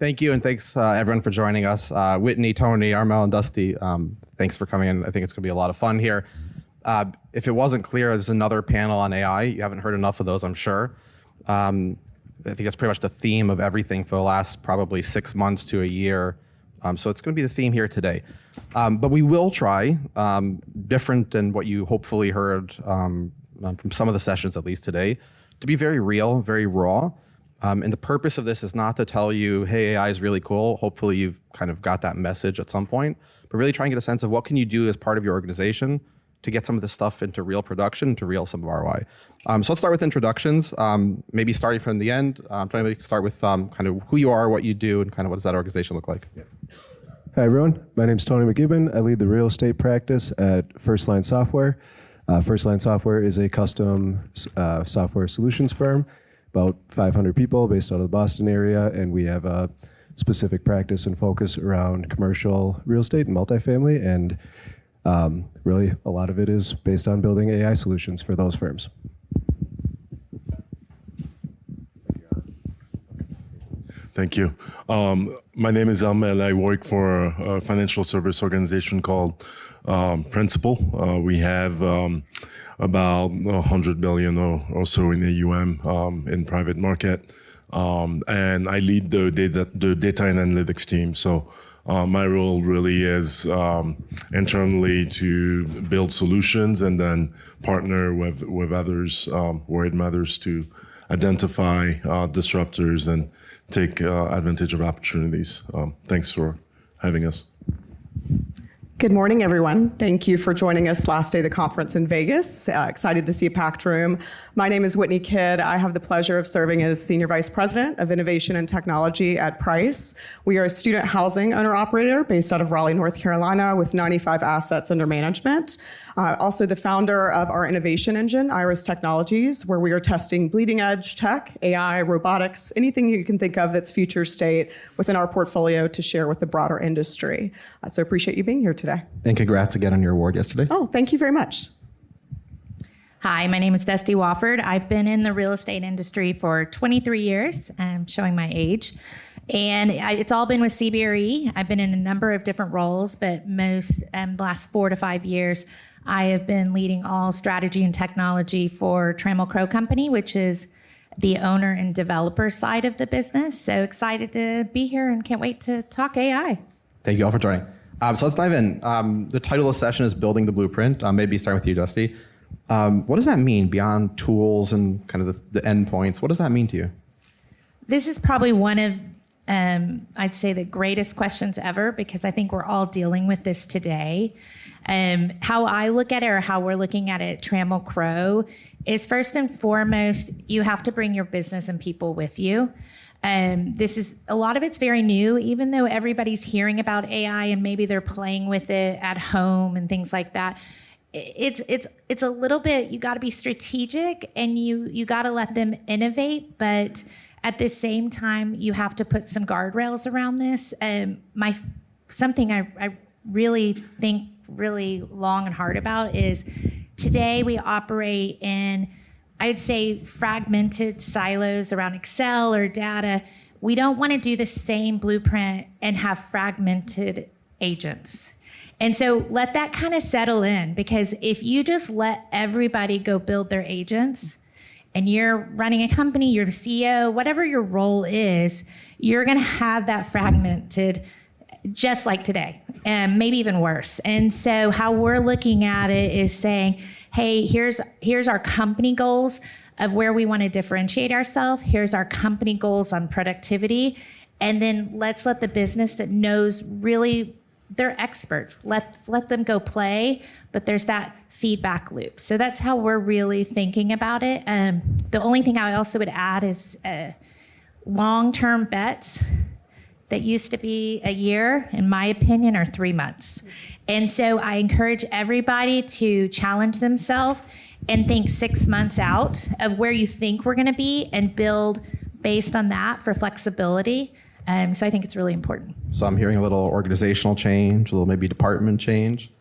Thank you, and thanks everyone for joining us. Whitney, Tony, Armel, and Dusti, thanks for coming in. I think it's going to be a lot of fun here. If it wasn't clear, there's another panel on AI. You haven't heard enough of those, I'm sure. I think that's pretty much the theme of everything for the last probably 6 months to a year. So it's going to be the theme here today. But we will try, different than what you hopefully heard from some of the sessions, at least today, to be very real, very raw. And the purpose of this is not to tell you, hey, AI is really cool. Hopefully you've kind of got that message at some point, but really try and get a sense of what can you do as part of your organization to get some of this stuff into real production, to real some ROI. So let's start with introductions, maybe starting from the end. Trying to start with kind of who you are, what you do, and kind of what does that organization look like. Yeah. Hi, everyone. My name is Tony McGibbon. I lead the real estate practice at First Line Software. First Line Software is a custom software solutions firm, about 500 people based out of the Boston area, and we have a specific practice and focus around commercial real estate and multifamily, and really a lot of it is based on building AI solutions for those firms. Thank you. My name is Armel. I work for a financial service organization called Principal. We have about 100 billion or so in AUM in private market. And I lead the data and analytics team. So my role really is internally to build solutions and then partner with others where it matters to identify disruptors and take advantage of opportunities. Thanks for having us. Good morning, everyone. Thank you for joining us last day of the conference in Vegas. Excited to see a packed room. My name is Whitney Kidd. I have the pleasure of serving as Senior Vice President of Innovation and Technology at Preiss. We are a student housing owner-operator based out of Raleigh, North Carolina, with 95 assets under management. Also the founder of our innovation engine, Iris Technologies, where we are testing bleeding edge tech, AI, robotics, anything you can think of that's future state within our portfolio to share with the broader industry. So appreciate you being here today. And congrats again on your award yesterday. Oh, thank you very much. Hi, my name is Dusti Wofford. I've been in the real estate industry for 23 years. I'm showing my age. And it's all been with CBRE. I've been in a number of different roles, but most the last 4 to 5 years, I have been leading all strategy and technology for Trammell Crow Company, which is the owner and developer side of the business. So excited to be here and can't wait to talk AI. Thank you all for joining. So let's dive in. The title of the session is Building the Blueprint. Maybe starting with you, Dusti. What does that mean beyond tools and kind of the endpoints? What does that mean to you? This is probably one of, I'd say, the greatest questions ever, because I think we're all dealing with this today. How I look at it, or how we're looking at it at Trammell Crow, is first and foremost, you have to bring your business and people with you. This is, a lot of it's very new, even though everybody's hearing about AI and maybe they're playing with it at home and things like that. It's a little bit, you got to be strategic and you got to let them innovate, but at the same time, you have to put some guardrails around this. Something I really think really long and hard about is today we operate in, I'd say, fragmented silos around Excel or data. We don't want to do the same blueprint and have fragmented agents. And so let that kind of settle in, because if you just let everybody go build their agents, and you're running a company, you're the CEO, whatever your role is, you're going to have that fragmented just like today, and maybe even worse. And so how we're looking at it is saying, hey, here's our company goals of where we want to differentiate ourselves. Here's our company goals on productivity. And then let's let the business that knows really, they're experts. Let them go play, but there's that feedback loop. So that's how we're really thinking about it. The only thing I also would add is long-term bets that used to be a year, in my opinion, are 3 months. And so I encourage everybody to challenge themselves and think 6 months out of where you think we're going to be and build based on that for flexibility. So I think it's really important. So I'm hearing a little organizational change, a little maybe department change.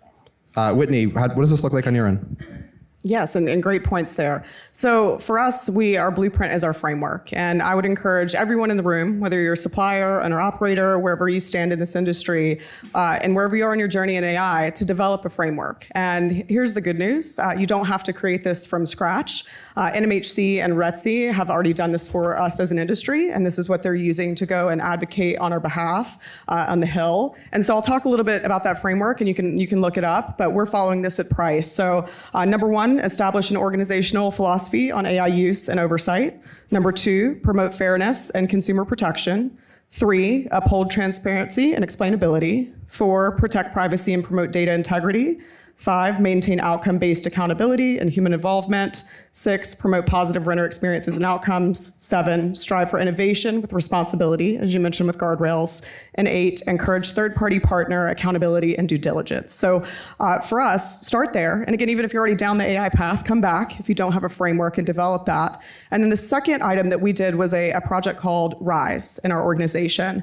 Whitney, what does this look like on your end? Yes, and great points there. So for us, our blueprint is our framework. And I would encourage everyone in the room, whether you're a supplier, owner operator, wherever you stand in this industry, and wherever you are in your journey in AI, to develop a framework. And here's the good news. You don't have to create this from scratch. NMHC and RETCON have already done this for us as an industry, and this is what they're using to go and advocate on our behalf on the Hill. And so I'll talk a little bit about that framework, and you can look it up, but we're following this at Preiss. So number one, establish an organizational philosophy on AI use and oversight. Number two, promote fairness and consumer protection. 3, uphold transparency and explainability. 4, protect privacy and promote data integrity. 5, maintain outcome-based accountability and human involvement. 6, promote positive renter experiences and outcomes. 7, strive for innovation with responsibility, as you mentioned with guardrails. And 8, encourage third-party partner accountability and due diligence. So for us, start there. And again, even if you're already down the AI path, come back if you don't have a framework and develop that. And then the second item that we did was a project called RISE in our organization.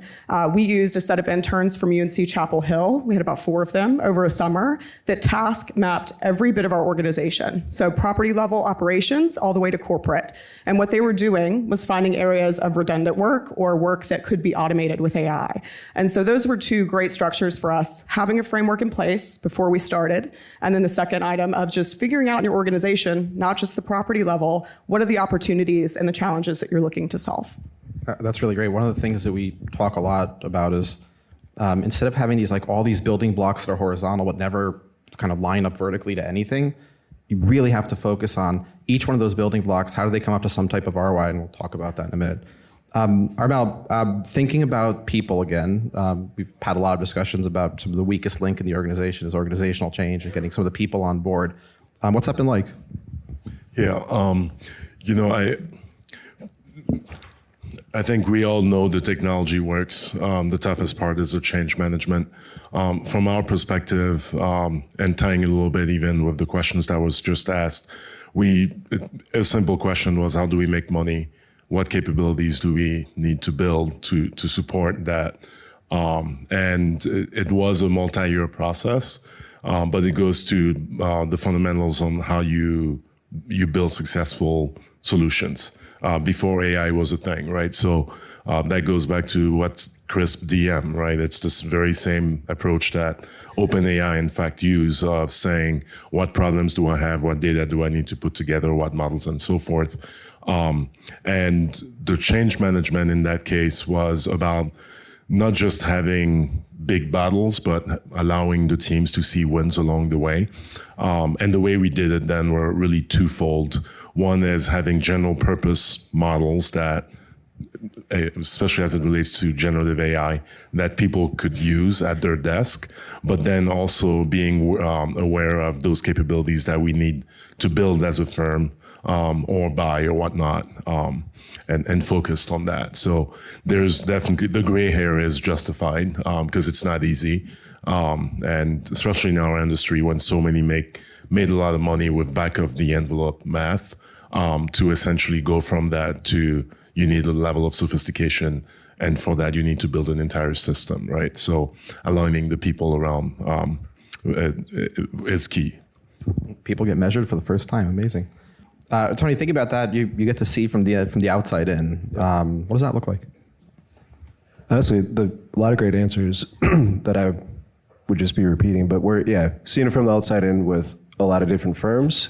We used a set of interns from UNC Chapel Hill. We had about 4 of them over a summer that task mapped every bit of our organization. So property level operations all the way to corporate. And what they were doing was finding areas of redundant work or work that could be automated with AI. And so those were 2 great structures for us, having a framework in place before we started. And then the second item of just figuring out in your organization, not just the property level, what are the opportunities and the challenges that you're looking to solve. That's really great. One of the things that we talk a lot about is instead of having these all these building blocks that are horizontal but never kind of line up vertically to anything, you really have to focus on each one of those building blocks. How do they come up to some type of ROI? And we'll talk about that in a minute. Armel, thinking about people again, we've had a lot of discussions about some of the weakest link in the organization is organizational change and getting some of the people on board. What's that been like? Yeah, I think we all know the technology works. The toughest part is the change management. From our perspective, and tying a little bit even with the questions that was just asked, a simple question was, how do we make money? What capabilities do we need to build to support that? And it was a multi-year process, but it goes to the fundamentals on how you build successful solutions. Before AI was a thing, right? So that goes back to what's crisp DM, right? It's this very same approach that OpenAI in fact use of saying, what problems do I have? What data do I need to put together? What models and so forth? And the change management in that case was about not just having big battles, but allowing the teams to see wins along the way. And the way we did it then were really twofold. One is having general purpose models that, especially as it relates to generative AI, that people could use at their desk, but then also being aware of those capabilities that we need to build as a firm or buy or whatnot, and focused on that. So there's definitely, the gray hair is justified because it's not easy. And especially in our industry when so many made a lot of money with back of the envelope math, to essentially go from that to you need a level of sophistication, and for that you need to build an entire system, right? So aligning the people around is key. People get measured for the first time. Amazing. Tony, think about that. You get to see from the outside in. What does that look like? Honestly, a lot of great answers that I would just be repeating, but seeing it from the outside in with a lot of different firms.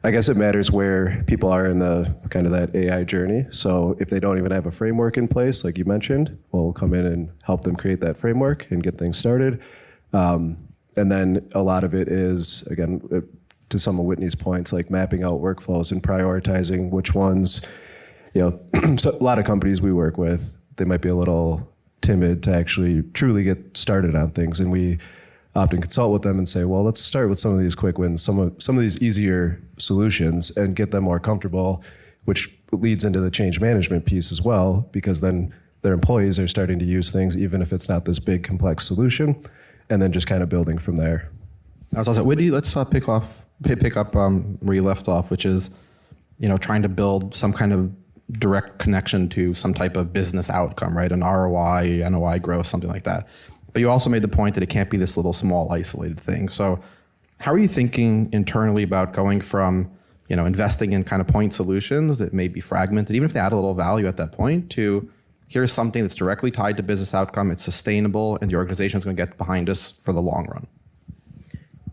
I guess it matters where people are in the kind of that AI journey. So if they don't even have a framework in place, like you mentioned, we'll come in and help them create that framework and get things started. And then a lot of it is, again, to some of Whitney's points, like mapping out workflows and prioritizing which ones, so a lot of companies we work with, they might be a little timid to actually truly get started on things. And we often consult with them and say, well, let's start with some of these quick wins, some of these easier solutions and get them more comfortable, which leads into the change management piece as well, because then their employees are starting to use things, even if it's not this big complex solution, and then just kind of building from there. I was also, Whitney, let's pick up where you left off, which is, trying to build some kind of direct connection to some type of business outcome, right? An ROI, NOI growth, something like that. But you also made the point that it can't be this little small isolated thing. So how are you thinking internally about going from, investing in kind of point solutions that may be fragmented, even if they add a little value at that point, to here's something that's directly tied to business outcome, it's sustainable, and the organization is going to get behind us for the long run?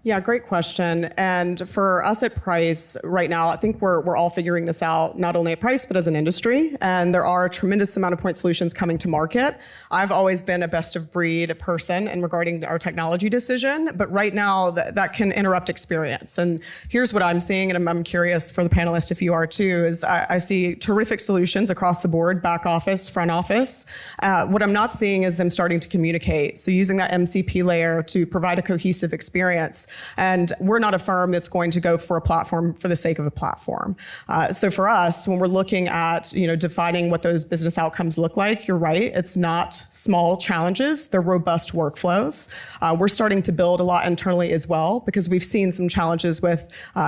Yeah, great question. And for us at Preiss right now, I think we're all figuring this out, not only at Preiss, but as an industry. And there are a tremendous amount of point solutions coming to market. I've always been a best of breed person in regarding our technology decision, but right now that can interrupt experience. And here's what I'm seeing, and I'm curious for the panelists if you are too, is I see terrific solutions across the board, back office, front office. What I'm not seeing is them starting to communicate. So using that MCP layer to provide a cohesive experience. And we're not a firm that's going to go for a platform for the sake of a platform. So for us, when we're looking at defining what those business outcomes look like, you're right, it's not small challenges, they're robust workflows. We're starting to build a lot internally as well, because we've seen some challenges with,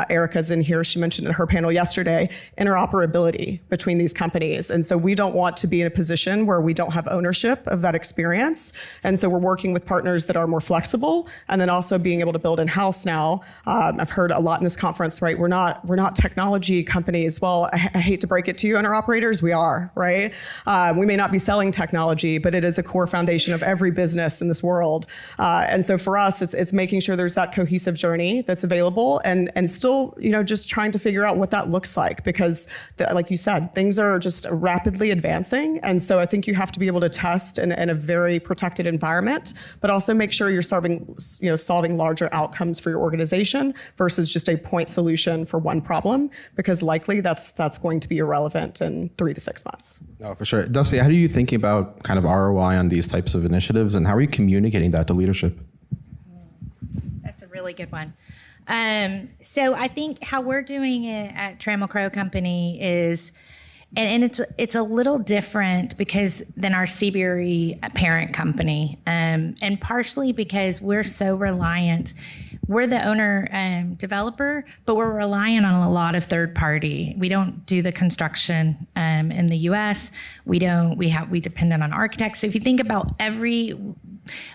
Erica's in here, she mentioned in her panel yesterday, interoperability between these companies. And so we don't want to be in a position where we don't have ownership of that experience. And so we're working with partners that are more flexible, and then also being able to build in-house now. I've heard a lot in this conference, right? We're not technology companies. Well, I hate to break it to you, owner operators, we are, right? We may not be selling technology, but it is a core foundation of every business in this world. And so for us, it's making sure there's that cohesive journey that's available, and still, just trying to figure out what that looks like, because like you said, things are just rapidly advancing. And so I think you have to be able to test in a very protected environment, but also make sure you're solving larger outcomes for your organization versus just a point solution for one problem, because likely that's going to be irrelevant in 3 to 6 months. No, for sure. Dusti, how are you thinking about kind of ROI on these types of initiatives, and how are you communicating that to leadership? That's a really good one. So I think how we're doing it at Trammell Crow Company is, and it's a little different because than our CBRE parent company, and partially because we're so reliant. We're the owner developer, but we're reliant on a lot of third party. We don't do the construction in the U.S. We depend on architects. So if you think about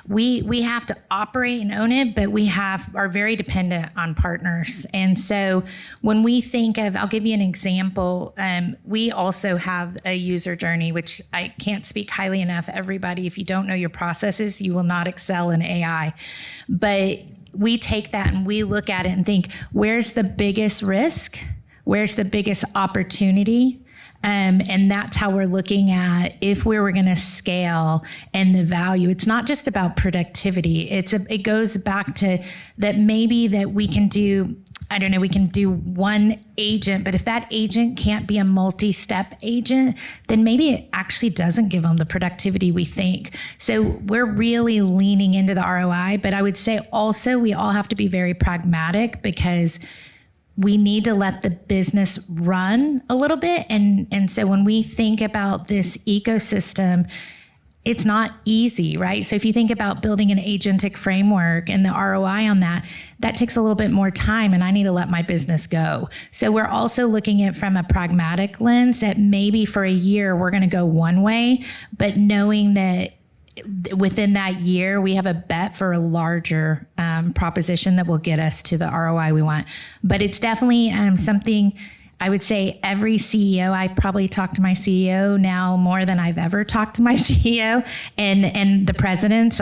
we have to operate and own it, but we are very dependent on partners. And so when we think of, I'll give you an example. We also have a user journey, which I can't speak highly enough. Everybody, if you don't know your processes, you will not excel in AI. But we take that and we look at it and think, where's the biggest risk? Where's the biggest opportunity? And that's how we're looking at if we were going to scale and the value. It's not just about productivity. It goes back to that maybe that we can do, I don't know, we can do one agent, but if that agent can't be a multi-step agent, then maybe it actually doesn't give them the productivity we think. So we're really leaning into the ROI, but I would say also we all have to be very pragmatic, because we need to let the business run a little bit. And so when we think about this ecosystem, it's not easy, right? So if you think about building an agentic framework and the ROI on that takes a little bit more time, and I need to let my business go. So we're also looking at it from a pragmatic lens that maybe for a year we're going to go one way, but knowing that within that year, we have a bet for a larger proposition that will get us to the ROI we want. But it's definitely something I would say every CEO, I probably talk to my CEO now more than I've ever talked to my CEO and the presidents.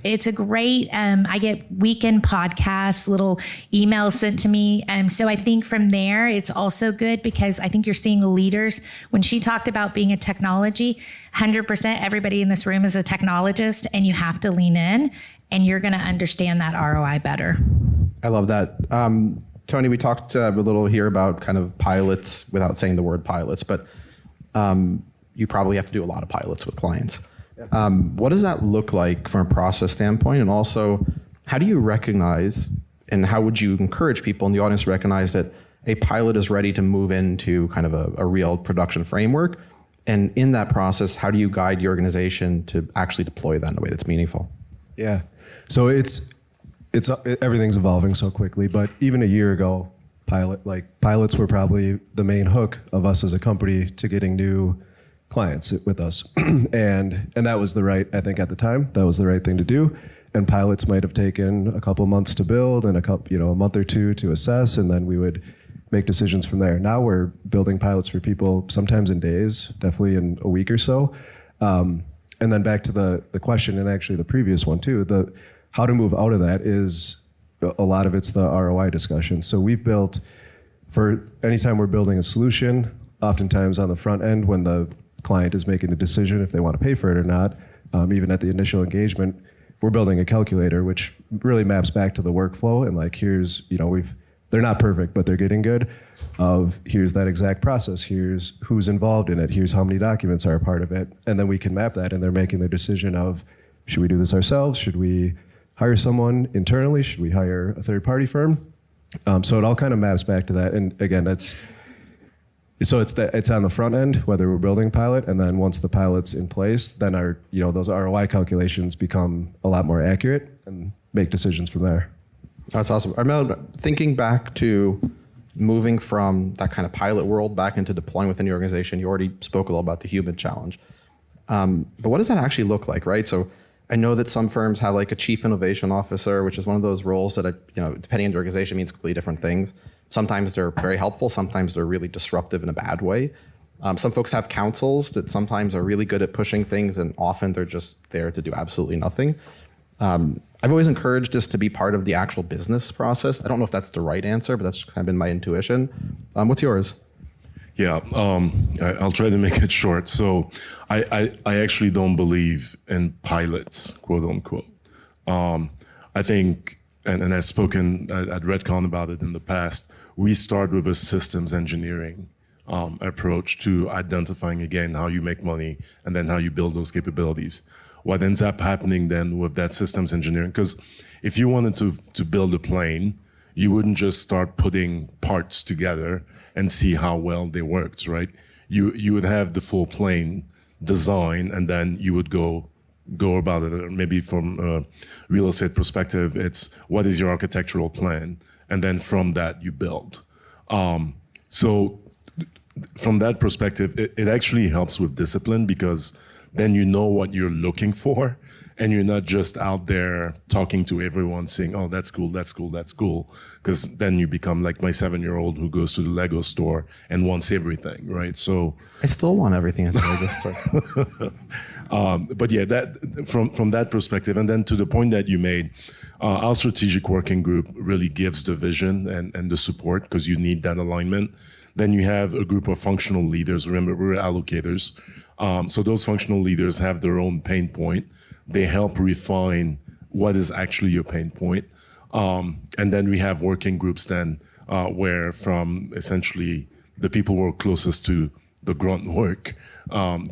It's a great, I get weekend podcasts, little emails sent to me. So I think from there, it's also good because I think you're seeing leaders. When she talked about being a technology, 100% everybody in this room is a technologist, and you have to lean in and you're going to understand that ROI better. I love that. Tony, we talked a little here about kind of pilots without saying the word pilots, but you probably have to do a lot of pilots with clients. What does that look like from a process standpoint? And also, how do you recognize, and how would you encourage people in the audience to recognize that a pilot is ready to move into kind of a real production framework? And in that process, how do you guide your organization to actually deploy that in a way that's meaningful? Yeah, so everything's evolving so quickly, but even a year ago, pilots were probably the main hook of us as a company to getting new clients with us. and that was I think at the time, that was the right thing to do. and pilots might have taken a couple months to build and a month or two to assess, and then we would make decisions from there. Now we're building pilots for people sometimes in days, definitely in a week or so. And then back to the question, and actually the previous one too, how to move out of that is a lot of it's the ROI discussion. So we've built, for anytime we're building a solution, oftentimes on the front end when the client is making a decision if they want to pay for it or not, even at the initial engagement, we're building a calculator which really maps back to the workflow, and like here's, they're not perfect, but they're getting good. Here's that exact process, here's who's involved in it, here's how many documents are a part of it, and then we can map that, and they're making their decision of, should we do this ourselves, should we hire someone internally, should we hire a third-party firm? So it all kind of maps back to that, and again, it's on the front end, whether we're building pilot, and then once the pilot's in place, then those ROI calculations become a lot more accurate and make decisions from there. That's awesome. Armel, thinking back to moving from that kind of pilot world back into deploying within your organization, you already spoke a little about the human challenge. But what does that actually look like, right? So I know that some firms have like a chief innovation officer, which is one of those roles that, depending on the organization, means completely different things. Sometimes they're very helpful. Sometimes they're really disruptive in a bad way. Some folks have councils that sometimes are really good at pushing things, and often they're just there to do absolutely nothing. I've always encouraged this to be part of the actual business process. I don't know if that's the right answer, but that's kind of been my intuition. What's yours? Yeah, I'll try to make it short. So I actually don't believe in pilots, quote unquote. I think, and I've spoken at RETCON about it in the past, we start with a systems engineering approach to identifying, again, how you make money and then how you build those capabilities. What ends up happening then with that systems engineering, because if you wanted to build a plane, you wouldn't just start putting parts together and see how well they worked, right? You would have the full plane design, and then you would go about it. Or maybe from a real estate perspective, it's what is your architectural plan, and then from that you build. So from that perspective, it actually helps with discipline, because then you know what you're looking for, and you're not just out there talking to everyone saying, oh, that's cool, that's cool, that's cool. Because then you become like my 7-year-old who goes to the Lego store and wants everything, right? So I still want everything at the Lego store. But yeah, that from that perspective, and then to the point that you made, our strategic working group really gives the vision and the support, because you need that alignment. Then you have a group of functional leaders. Remember, we're allocators. So those functional leaders have their own pain point. They help refine what is actually your pain point. And then we have working groups then where from essentially the people who are closest to the grunt work,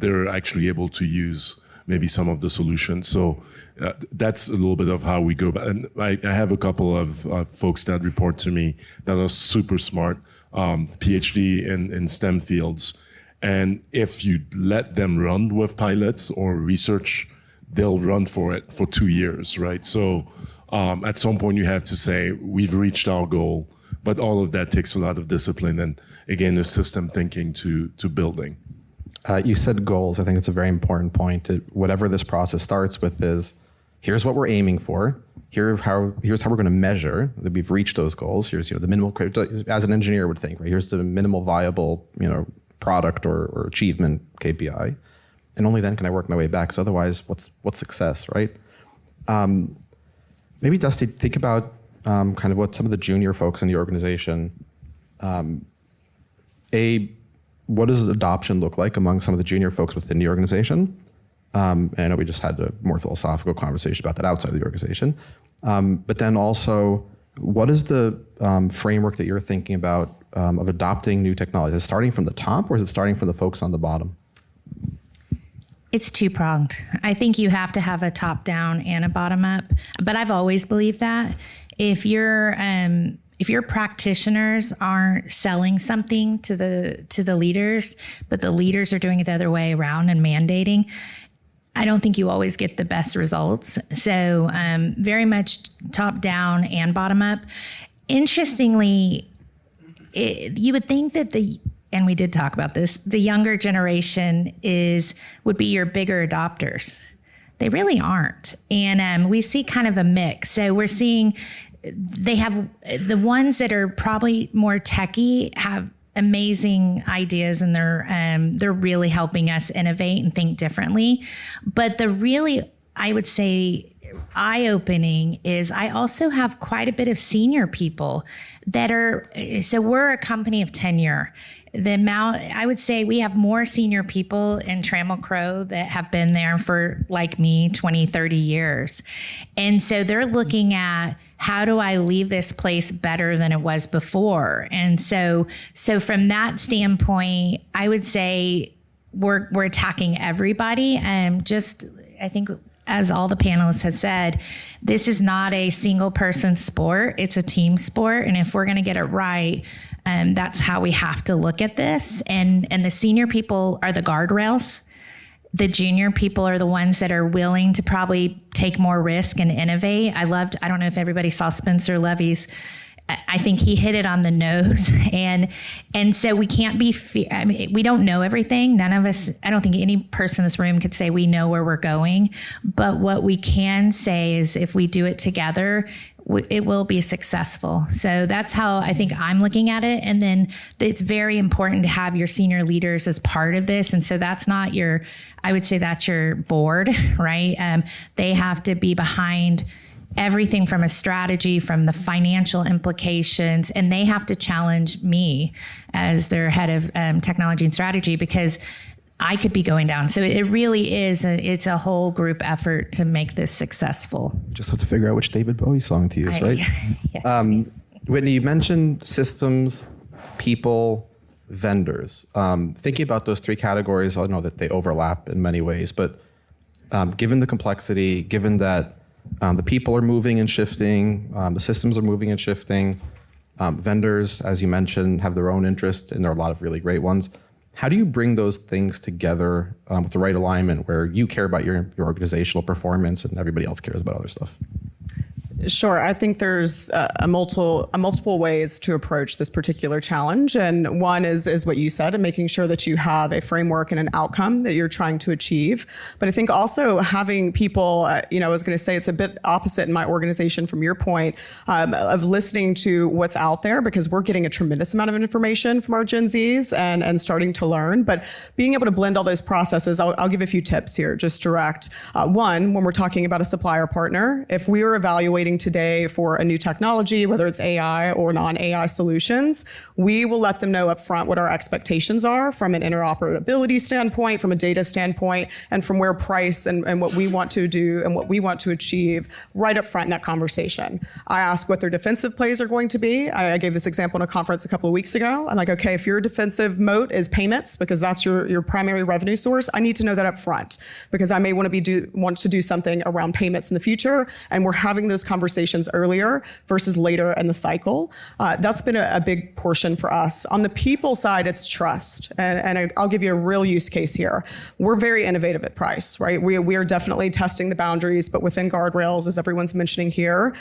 they're actually able to use maybe some of the solutions. So that's a little bit of how we go about it. And I have a couple of folks that report to me that are super smart, PhD in STEM fields. And if you let them run with pilots or research, they'll run for it for 2 years, right? So at some point you have to say, we've reached our goal, but all of that takes a lot of discipline and, again, the system thinking to building. You said goals. I think it's a very important point. Whatever this process starts with is, here's what we're aiming for. Here's how we're going to measure that we've reached those goals. Here's the minimal, as an engineer would think, right? Here's the minimal viable, product or achievement KPI, and only then can I work my way back. So otherwise, what's success, right? Maybe Dusti, think about kind of what some of the junior folks in the organization. What does adoption look like among some of the junior folks within the organization? And I know we just had a more philosophical conversation about that outside of the organization. But then also, what is the framework that you're thinking about of adopting new technology? Is it starting from the top, or is it starting from the folks on the bottom? It's two-pronged. I think you have to have a top-down and a bottom-up, but I've always believed that if your practitioners aren't selling something to the leaders, but the leaders are doing it the other way around and mandating, I don't think you always get the best results. So very much top-down and bottom-up. Interestingly, you would think that and we did talk about this, the younger generation would be your bigger adopters. They really aren't. And we see kind of a mix. So we're seeing they have the ones that are probably more techie have amazing ideas, and they're really helping us innovate and think differently. But the really, I would say, eye-opening is I also have quite a bit of senior people that are, so we're a company of tenure. The amount, I would say we have more senior people in Trammell Crowe that have been there for, like me, 20, 30 years. And so they're looking at, how do I leave this place better than it was before? And so from that standpoint, I would say we're attacking everybody. I think, as all the panelists have said, this is not a single person sport. It's a team sport. And if we're going to get it right, that's how we have to look at this. And the senior people are the guardrails. The junior people are the ones that are willing to probably take more risk and innovate. I don't know if everybody saw Spencer Levy's, I think he hit it on the nose. And so we can't be, I mean, we don't know everything. None of us, I don't think any person in this room could say we know where we're going. But what we can say is if we do it together, it will be successful. So that's how I think I'm looking at it. And then it's very important to have your senior leaders as part of this. And so that's not I would say that's your board, right? They have to be behind everything from a strategy, from the financial implications, and they have to challenge me as their head of technology and strategy, because I could be going down. So it really is, it's a whole group effort to make this successful. Just have to figure out which David Bowie song to use, right? Yes. Whitney, you mentioned systems, people, vendors. Thinking about those three categories, I know that they overlap in many ways, but given the complexity, given that the people are moving and shifting, the systems are moving and shifting, vendors, as you mentioned, have their own interest, and there are a lot of really great ones. How do you bring those things together with the right alignment where you care about your organizational performance and everybody else cares about other stuff? Sure. I think there's a multiple ways to approach this particular challenge. And one is what you said, and making sure that you have a framework and an outcome that you're trying to achieve. But I think also having people, I was going to say it's a bit opposite in my organization from your point of listening to what's out there, because we're getting a tremendous amount of information from our Gen Zs and starting to learn. But being able to blend all those processes, I'll give a few tips here, just direct. One, when we're talking about a supplier partner, if we are evaluating today for a new technology, whether it's AI or non-AI solutions, we will let them know up front what our expectations are from an interoperability standpoint, from a data standpoint, and from where Preiss and what we want to do and what we want to achieve right up front in that conversation. I ask what their defensive plays are going to be. I gave this example in a conference a couple of weeks ago. I'm like, okay, if your defensive moat is payments, because that's your primary revenue source, I need to know that up front, because I may want to do something around payments in the future, and we're having those conversations earlier versus later in the cycle. That's been a big portion for us. On the people side, it's trust. And I'll give you a real use case here. We're very innovative at Preiss, right? We are definitely testing the boundaries, but within guardrails, as everyone's mentioning here.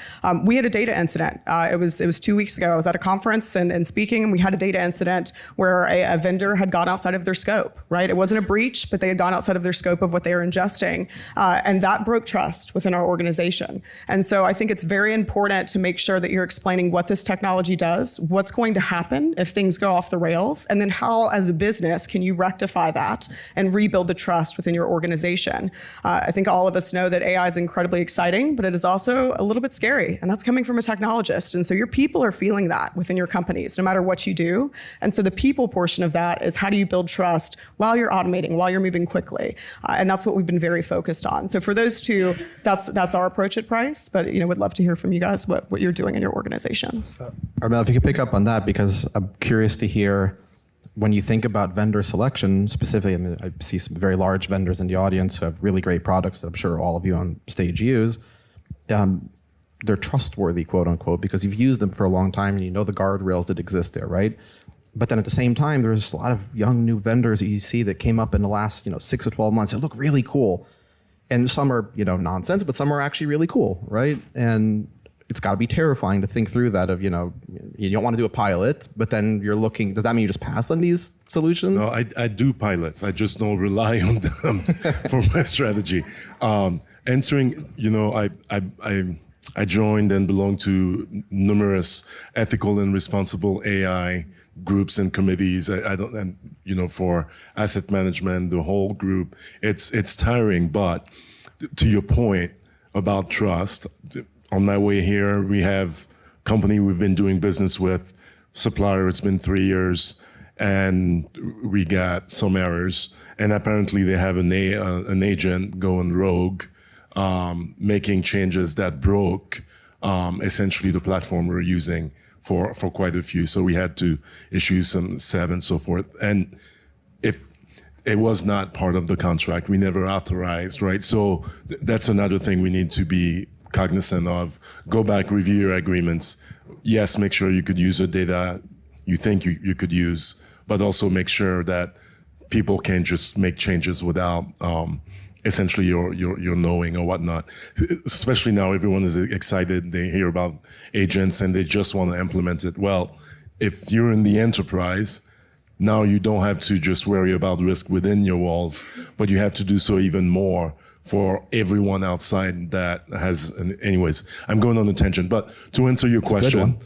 We had a data incident. It was 2 weeks ago. I was at a conference and speaking, and we had a data incident where a vendor had gone outside of their scope, right? It wasn't a breach, but they had gone outside of their scope of what they were ingesting. And that broke trust within our organization. And so I think it's very important to make sure that you're explaining what this technology does, what's going to happen if things go off the rails, and then how, as a business, can you rectify that and rebuild the trust within your organization. I think all of us know that AI is incredibly exciting, but it is also a little bit scary, and that's coming from a technologist. And so your people are feeling that within your companies, no matter what you do. And so the people portion of that is, how do you build trust while you're automating, while you're moving quickly? And that's what we've been very focused on. So for those two, that's our approach at Preiss, but would love to hear from you guys what you're doing in your organizations. Armel, if you could pick up on that, because I'm curious to hear, when you think about vendor selection specifically, I mean, I see some very large vendors in the audience who have really great products that I'm sure all of you on stage use. They're trustworthy, quote unquote, because you've used them for a long time and you know the guardrails that exist there, right? But then at the same time, there's a lot of young new vendors that you see that came up in the last 6 to 12 months that look really cool. And some are, nonsense, but some are actually really cool, right? And it's got to be terrifying to think through that of, you don't want to do a pilot, but then you're looking, does that mean you just pass on these solutions? No, I do pilots. I just don't rely on them for my strategy. Answering, I joined and belong to numerous ethical and responsible AI groups and committees. For asset management, the whole group, it's tiring. But to your point about trust, on my way here, we have company we've been doing business with, supplier, it's been 3 years, and we got some errors. And apparently they have an agent going rogue, making changes that broke essentially the platform we're using for quite a few. So we had to issue some SEV and so forth. And if it was not part of the contract, we never authorized, right? So that's another thing we need to be cognizant of. Go back, review your agreements. Yes, make sure you could use the data you think you could use, but also make sure that people can't just make changes without essentially your knowing or whatnot. Especially now, everyone is excited. They hear about agents and they just want to implement it. Well, if you're in the enterprise, now you don't have to just worry about risk within your walls, but you have to do so even more for everyone outside that has. Anyways, I'm going on a tangent, but to answer your question,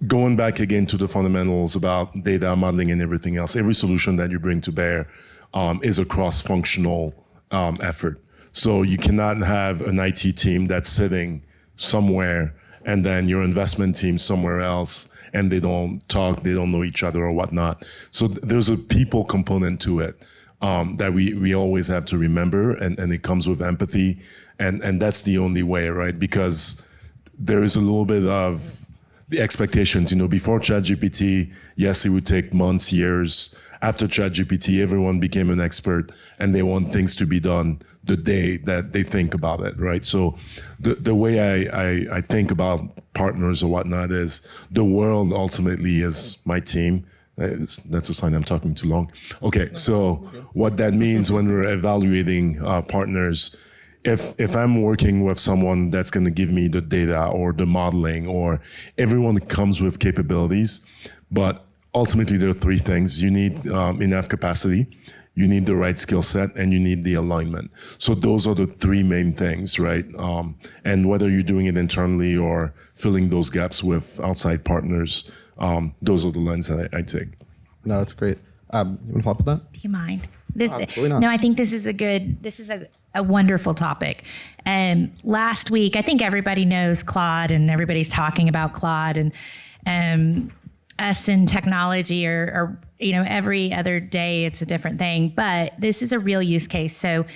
going back again to the fundamentals about data modeling and everything else, every solution that you bring to bear is a cross-functional effort. So you cannot have an IT team that's sitting somewhere and then your investment team somewhere else, and they don't talk, they don't know each other or whatnot. So there's a people component to it that we always have to remember, and it comes with empathy, and that's the only way, right? Because there is a little bit of the expectations, before ChatGPT, yes, it would take months, years. After ChatGPT, everyone became an expert and they want things to be done the day that they think about it, right? So the way I think about partners or whatnot is the world ultimately is my team. That's a sign I'm talking too long. Okay, so what that means when we're evaluating partners, if I'm working with someone that's going to give me the data or the modeling, or everyone comes with capabilities, but ultimately there are three things. You need enough capacity, you need the right skill set, and you need the alignment. So those are the three main things, right? And whether you're doing it internally or filling those gaps with outside partners, those are the lens that I take. No, that's great. You want to follow up with that? Do you mind? Absolutely not. No, I think this is a wonderful topic. Last week, I think everybody knows Claude and everybody's talking about Claude, and us in technology or every other day it's a different thing, but this is a real use case. So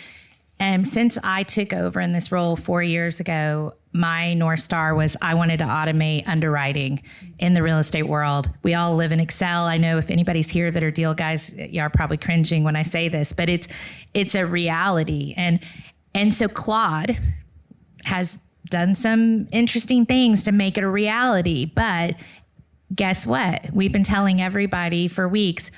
since I took over in this role 4 years ago, my North Star was I wanted to automate underwriting in the real estate world. We all live in Excel. I know if anybody's here that are deal guys, you are probably cringing when I say this, but it's a reality. And so Claude has done some interesting things to make it a reality, but guess what? We've been telling everybody for weeks,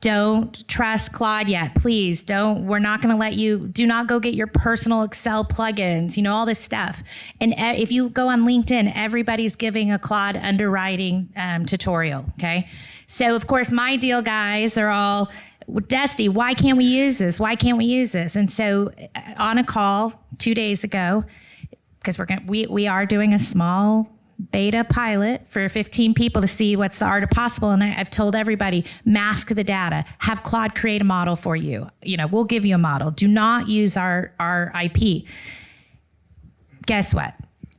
don't trust Claude yet. Please don't. We're not going to let you. Do not go get your personal Excel plugins, all this stuff. And if you go on LinkedIn, everybody's giving a Claude underwriting tutorial. Okay. So, of course, my deal guys are all, Dusti, why can't we use this? Why can't we use this? And so on a call 2 days ago, because we are doing a small beta pilot for 15 people to see what's the art of possible. And I've told everybody, mask the data, have Claude create a model for you. We'll give you a model. Do not use our IP. Guess what?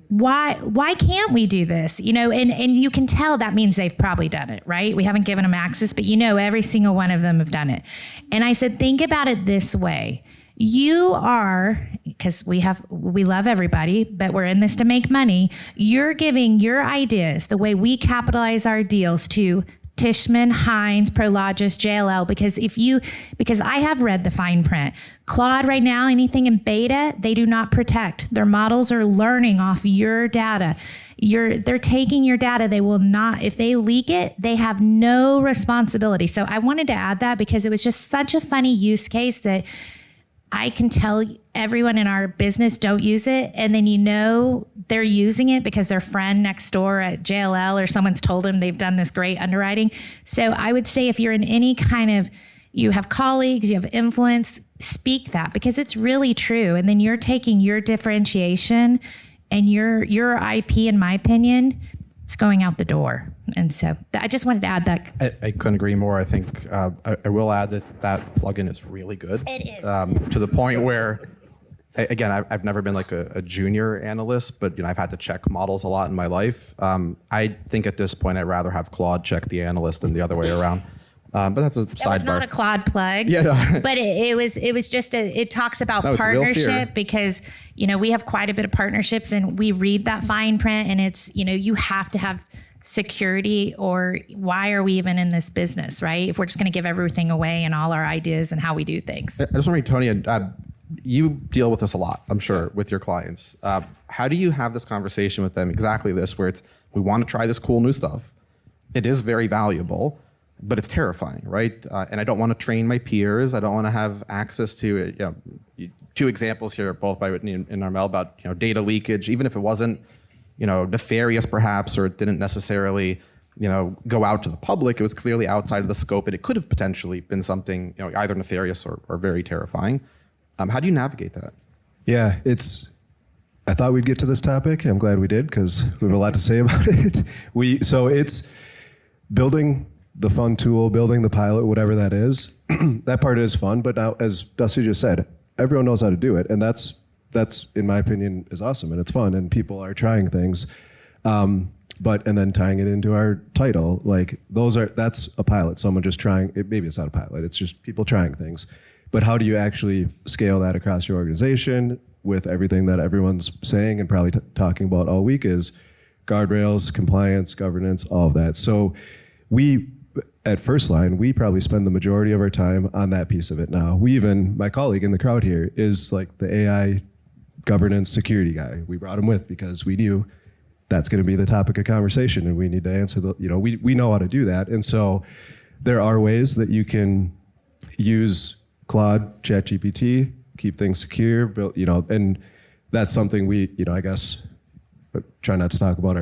Why can't we do this? And you can tell that means they've probably done it, right? We haven't given them access, but every single one of them have done it. And I said, think about it this way. You are, because we love everybody, but we're in this to make money. You're giving your ideas, the way we capitalize our deals, to Tishman, Hines, Prologis, JLL, because I have read the fine print. Claude right now, anything in beta, they do not protect. Their models are learning off your data. They're taking your data. They will not, if they leak it, they have no responsibility. So I wanted to add that because it was just such a funny use case that I can tell everyone in our business don't use it. And then they're using it because their friend next door at JLL or someone's told them they've done this great underwriting. So I would say if you're in any kind of, you have colleagues, you have influence, speak that because it's really true. And then you're taking your differentiation and your IP, in my opinion, it's going out the door. And so I just wanted to add that. I couldn't agree more. I think I will add that plugin is really good. It is. To the point where, again, I've never been like a junior analyst, but I've had to check models a lot in my life. I think at this point I'd rather have Claude check the analyst than the other way around. But that's a sidebar. That was not a Claude plug. Yeah, no. But it was just it talks about partnership because we have quite a bit of partnerships and we read that fine print and it's you have to have security or why are we even in this business, right? If we're just going to give everything away and all our ideas and how we do things. I just want to read Tony. You deal with this a lot, I'm sure, with your clients. How do you have this conversation with them? Exactly this, where we want to try this cool new stuff. It is very valuable, but it's terrifying, right? And I don't want to train my peers. I don't want to have access to it. Two examples here, both by Whitney and Armel, about data leakage, even if it wasn't nefarious perhaps, or it didn't necessarily go out to the public. It was clearly outside of the scope, and it could have potentially been something either nefarious or very terrifying. How do you navigate that? Yeah, I thought we'd get to this topic. I'm glad we did because we have a lot to say about it. So it's building the fun tool, building the pilot, whatever that is. That part is fun, but now, as Dusti just said, everyone knows how to do it, and that's in my opinion is awesome and it's fun and people are trying things. And then tying it into our title, like that's a pilot. Someone just trying it. Maybe it's not a pilot. It's just people trying things. But how do you actually scale that across your organization with everything that everyone's saying and probably talking about all week is guardrails, compliance, governance, all of that. So at First Line, we probably spend the majority of our time on that piece of it now. My colleague in the crowd here is like the AI governance security guy. We brought him with because we knew that's going to be the topic of conversation and we need to answer we know how to do that. And so there are ways that you can use Claude, ChatGPT, keep things secure, and that's something we, I guess, try not to talk about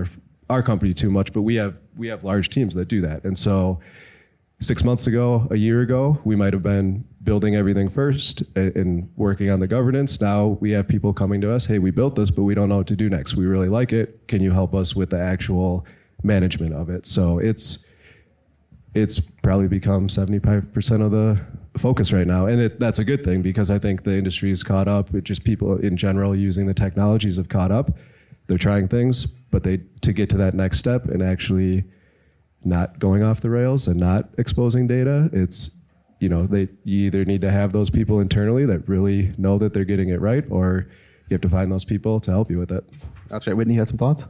our company too much, but we have large teams that do that. And so 6 months ago, a year ago, we might have been building everything first and working on the governance. Now we have people coming to us, hey, we built this, but we don't know what to do next. We really like it. Can you help us with the actual management of it? So it's probably become 75% of the focus right now. And that's a good thing because I think the industry is caught up. It just people in general using the technologies have caught up. They're trying things, but to get to that next step and actually not going off the rails and not exposing data, it's, you either need to have those people internally that really know that they're getting it right, or you have to find those people to help you with it. That's right. Whitney, you had some thoughts?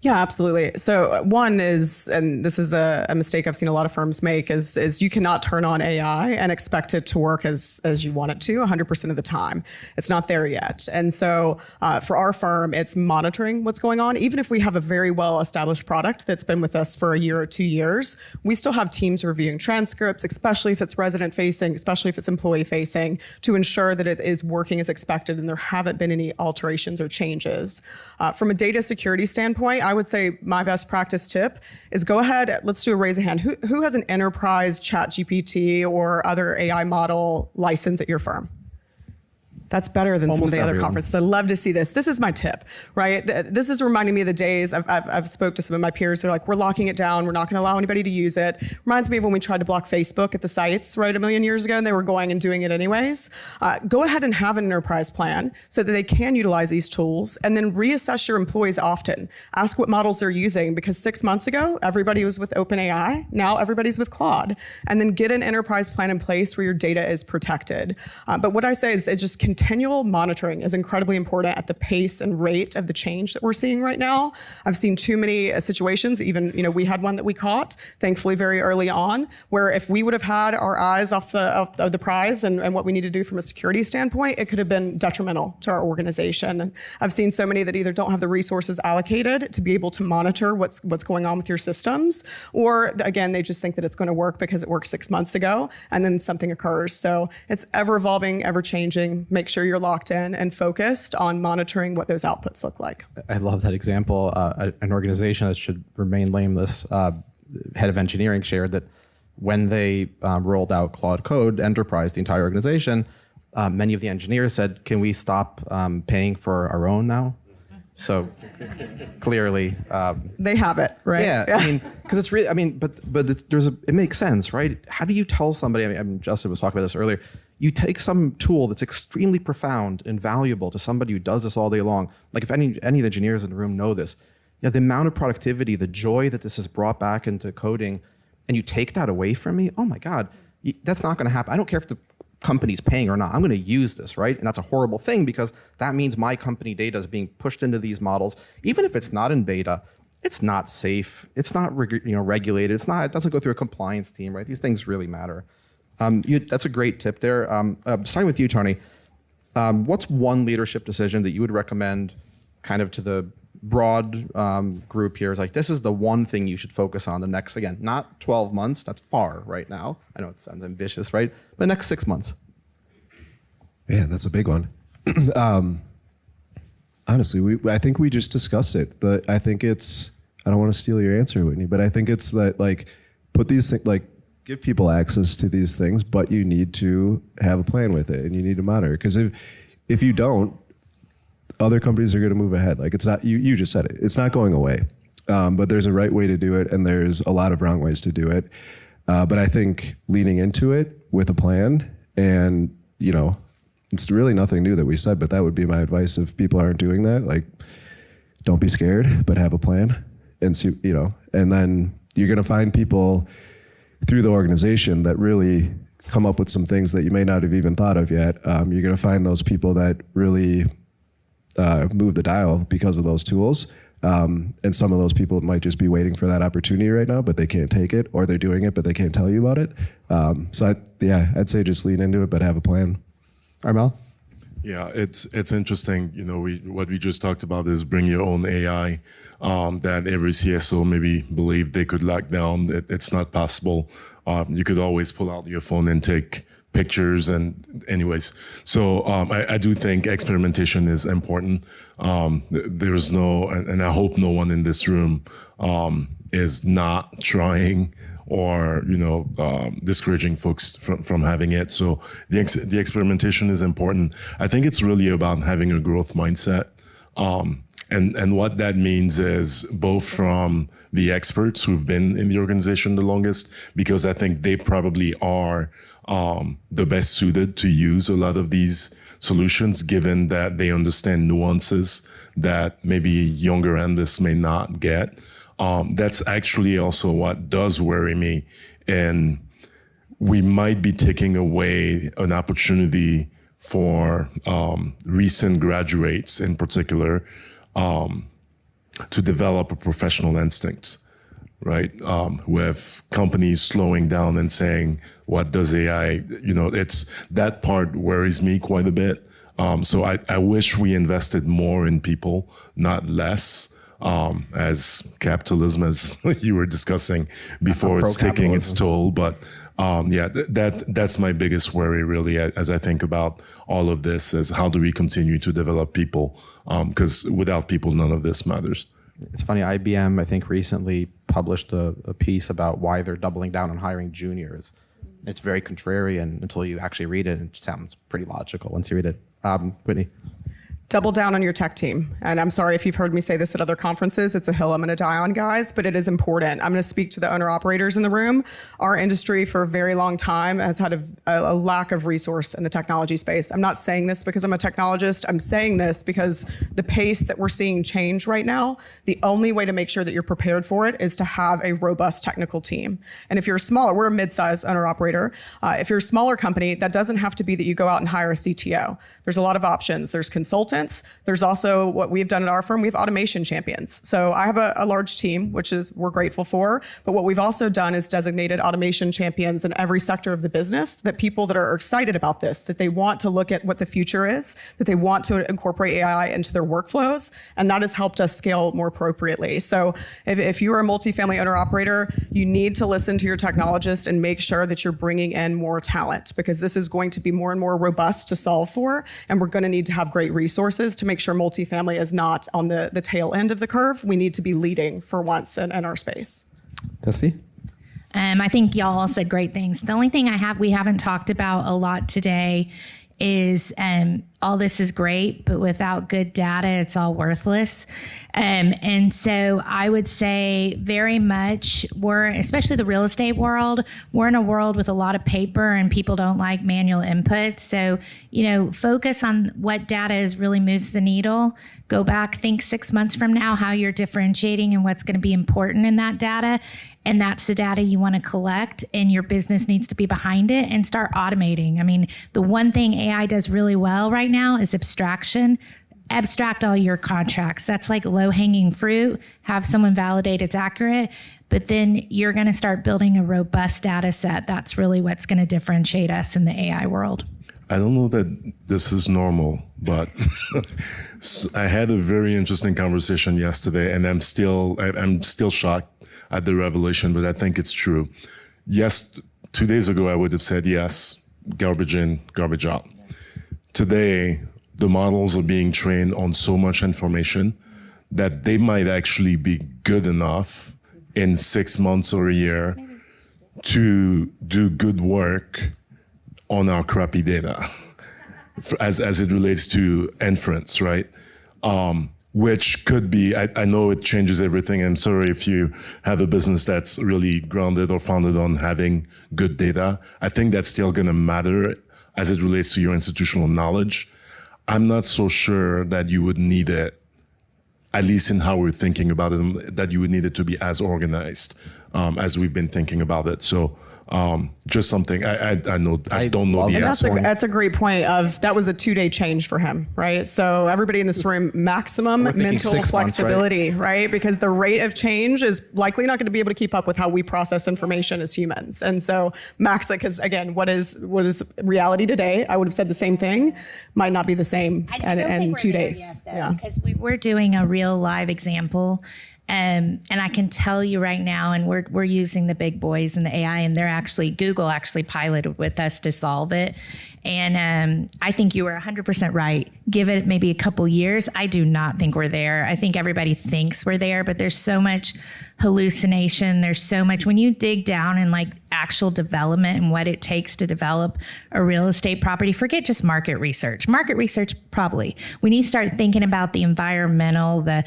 Yeah, absolutely. So one is, and this is a mistake I've seen a lot of firms make, is you cannot turn on AI and expect it to work as you want it to 100% of the time. It's not there yet. And so for our firm, it's monitoring what's going on. Even if we have a very well-established product that's been with us for a year or 2 years, we still have teams reviewing transcripts, especially if it's resident-facing, especially if it's employee-facing, to ensure that it is working as expected and there haven't been any alterations or changes. From a data security standpoint, I would say my best practice tip is go ahead, let's do a raise of hand. Who has an enterprise ChatGPT or other AI model license at your firm? That's better than some of the other conferences. I love to see this. This is my tip, right? This is reminding me of the days I've spoke to some of my peers. They're like, we're locking it down. We're not going to allow anybody to use it. Reminds me of when we tried to block Facebook at the sites, right, a million years ago, and they were going and doing it anyways. Go ahead and have an enterprise plan so that they can utilize these tools, and then reassess your employees often. Ask what models they're using, because 6 months ago, everybody was with OpenAI. Now everybody's with Claude. And then get an enterprise plan in place where your data is protected. But what I say is just continue continual monitoring is incredibly important at the pace and rate of the change that we're seeing right now. I've seen too many situations, even, we had one that we caught, thankfully, very early on, where if we would have had our eyes off the prize and what we need to do from a security standpoint, it could have been detrimental to our organization. And I've seen so many that either don't have the resources allocated to be able to monitor what's going on with your systems, or again, they just think that it's going to work because it worked 6 months ago, and then something occurs. So it's ever evolving, ever changing. Make sure you're locked in and focused on monitoring what those outputs look like. I love that example. An organization that should remain nameless, head of engineering, shared that when they rolled out Claude Code Enterprise, the entire organization, many of the engineers said, can we stop paying for our own now? So clearly, they have it, right? Yeah, I mean, because it's really, I mean, but it makes sense, right? How do you tell somebody? I mean, Justin was talking about this earlier. You take some tool that's extremely profound and valuable to somebody who does this all day long. Like if any of the engineers in the room know this, the amount of productivity, the joy that this has brought back into coding, and you take that away from me. Oh my God, that's not going to happen. I don't care if the company's paying or not. I'm going to use this, right? And that's a horrible thing because that means my company data is being pushed into these models. Even if it's not in beta, it's not safe. It's not regulated. It doesn't go through a compliance team, right? These things really matter. That's a great tip there. Starting with you, Tony. What's one leadership decision that you would recommend kind of to the broad group here? Is like, this is the one thing you should focus on the next, again, not 12 months, that's far right now. I know it sounds ambitious, right? But next 6 months. Man, that's a big one. Honestly, I think we just discussed it. But I think it's, I don't want to steal your answer, Whitney, but I think it's that, like, put these things, like, give people access to these things, but you need to have a plan with it and you need to monitor. Because if you don't, other companies are going to move ahead. Like, it's not, you just said it, it's not going away. But there's a right way to do it and there's a lot of wrong ways to do it. But I think leaning into it with a plan, and, it's really nothing new that we said, but that would be my advice if people aren't doing that. Like, don't be scared, but have a plan, and see, and then you're going to find people through the organization that really come up with some things that you may not have even thought of yet. You're going to find those people that really move the dial because of those tools. And some of those people might just be waiting for that opportunity right now, but they can't take it, or they're doing it, but they can't tell you about it. So I'd say just lean into it, but have a plan. Armel? Yeah, it's interesting. What we just talked about is bring your own AI that every CSO maybe believed they could lock down. It's not possible. You could always pull out your phone and take pictures, and anyways. So I do think experimentation is important. There's no, and I hope no one in this room is not trying or discouraging folks from having it. So the experimentation is important. I think it's really about having a growth mindset. And what that means is both from the experts who've been in the organization the longest, because I think they probably are the best suited to use a lot of these solutions, given that they understand nuances that maybe younger analysts may not get. That's actually also what does worry me. And we might be taking away an opportunity for recent graduates in particular to develop a professional instinct, right? With companies slowing down and saying, what does AI, it's that part worries me quite a bit. So I wish we invested more in people, not less. As capitalism, as you were discussing before, it's taking its toll. But that's my biggest worry, really, as I think about all of this, is how do we continue to develop people? Because without people, none of this matters. It's funny, IBM, I think, recently published a piece about why they're doubling down on hiring juniors. It's very contrarian until you actually read it, and it sounds pretty logical once you read it. Whitney? Double down on your tech team. And I'm sorry if you've heard me say this at other conferences. It's a hill I'm going to die on, guys, but it is important. I'm going to speak to the owner-operators in the room. Our industry for a very long time has had a lack of resource in the technology space. I'm not saying this because I'm a technologist. I'm saying this because the pace that we're seeing change right now, the only way to make sure that you're prepared for it is to have a robust technical team. And if you're smaller, we're a mid-sized owner-operator. If you're a smaller company, that doesn't have to be that you go out and hire a CTO. There's a lot of options. There's consultants. There's also what we've done at our firm. We have automation champions. So I have a large team, which is we're grateful for. But what we've also done is designated automation champions in every sector of the business, that people that are excited about this, that they want to look at what the future is, that they want to incorporate AI into their workflows. And that has helped us scale more appropriately. So if you are a multifamily owner operator, you need to listen to your technologist and make sure that you're bringing in more talent, because this is going to be more and more robust to solve for. And we're going to need to have great resources to make sure multifamily is not on the tail end of the curve. We need to be leading for once in our space. Dusti? I think y'all all said great things. The only thing we haven't talked about a lot today is all this is great, but without good data, it's all worthless. And so I would say very much especially the real estate world, we're in a world with a lot of paper and people don't like manual input. So, focus on what data really moves the needle. Go back, think 6 months from now, how you're differentiating and what's going to be important in that data. And that's the data you want to collect, and your business needs to be behind it, and start automating. I mean, the one thing AI does really well right now is abstraction. Abstract all your contracts. That's like low-hanging fruit. Have someone validate it's accurate, but then you're going to start building a robust data set. That's really what's going to differentiate us in the AI world. I don't know that this is normal, but I had a very interesting conversation yesterday, and I'm still shocked at the revelation, but I think it's true. Yes, 2 days ago I would have said yes, garbage in, garbage out. Today, the models are being trained on so much information that they might actually be good enough in 6 months or a year to do good work on our crappy data as it relates to inference, right? Which could be, I know it changes everything. I'm sorry if you have a business that's really grounded or founded on having good data. I think that's still going to matter as it relates to your institutional knowledge. I'm not so sure that you would need it, at least in how we're thinking about it, that you would need it to be as organized as we've been thinking about it. So just something I don't know the answer. That's a great point. That was a 2-day change for him, right? So everybody in this room, maximum mental flexibility, right? Because the rate of change is likely not going to be able to keep up with how we process information as humans. And so because again, what is reality today? I would have said the same thing, might not be the same in 2 days. Because we're doing a real live example. And I can tell you right now, and we're using the big boys in the AI, and Google actually piloted with us to solve it. And I think you were 100% right. Give it maybe a couple years. I do not think we're there. I think everybody thinks we're there, but there's so much hallucination. There's so much, when you dig down in like actual development and what it takes to develop a real estate property, forget just market research. Market research, probably. When you start thinking about the environmental, the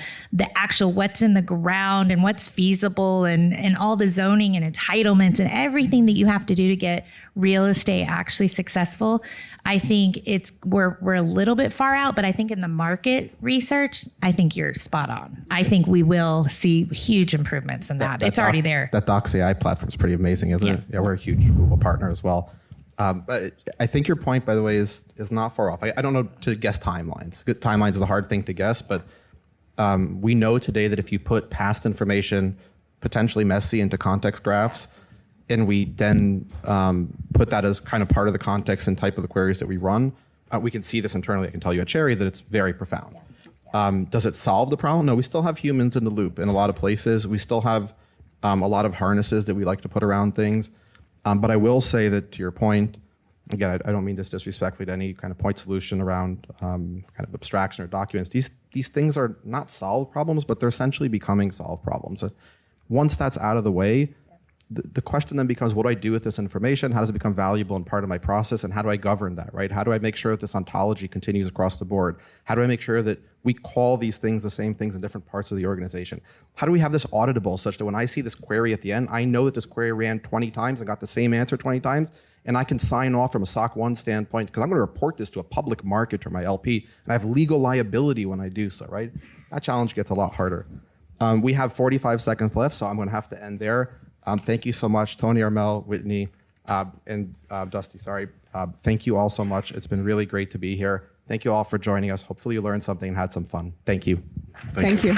actual what's in the ground and what's feasible and all the zoning and entitlements and everything that you have to do to get real estate actually successful, I think we're a little bit far out, but I think in the market research, I think you're spot on. I think we will see huge improvements in that. It's already there. That Docs AI platform is pretty amazing, isn't it? Yeah, we're a huge Google partner as well. But I think your point, by the way, is not far off. I don't know to guess timelines. Good timelines is a hard thing to guess, but we know today that if you put past information, potentially messy, into context graphs, and we then put that as kind of part of the context and type of the queries that we run, we can see this internally. I can tell you at Cherre that it's very profound. Does it solve the problem? No, we still have humans in the loop in a lot of places. We still have a lot of harnesses that we like to put around things. But I will say that, to your point, again, I don't mean this disrespectfully to any kind of point solution around kind of abstraction or documents. These things are not solved problems, but they're essentially becoming solved problems. Once that's out of the way, the question then becomes, what do I do with this information? How does it become valuable and part of my process? And how do I govern that, right? How do I make sure that this ontology continues across the board? How do I make sure that we call these things the same things in different parts of the organization? How do we have this auditable such that when I see this query at the end, I know that this query ran 20 times and got the same answer 20 times, and I can sign off from a SOC 1 standpoint, because I'm going to report this to a public market or my LP, and I have legal liability when I do so, right? That challenge gets a lot harder. We have 45 seconds left, so I'm going to have to end there. Thank you so much, Tony, Armel, Whitney, and Dusti, sorry. Thank you all so much. It's been really great to be here. Thank you all for joining us. Hopefully you learned something and had some fun. Thank you. Thank you.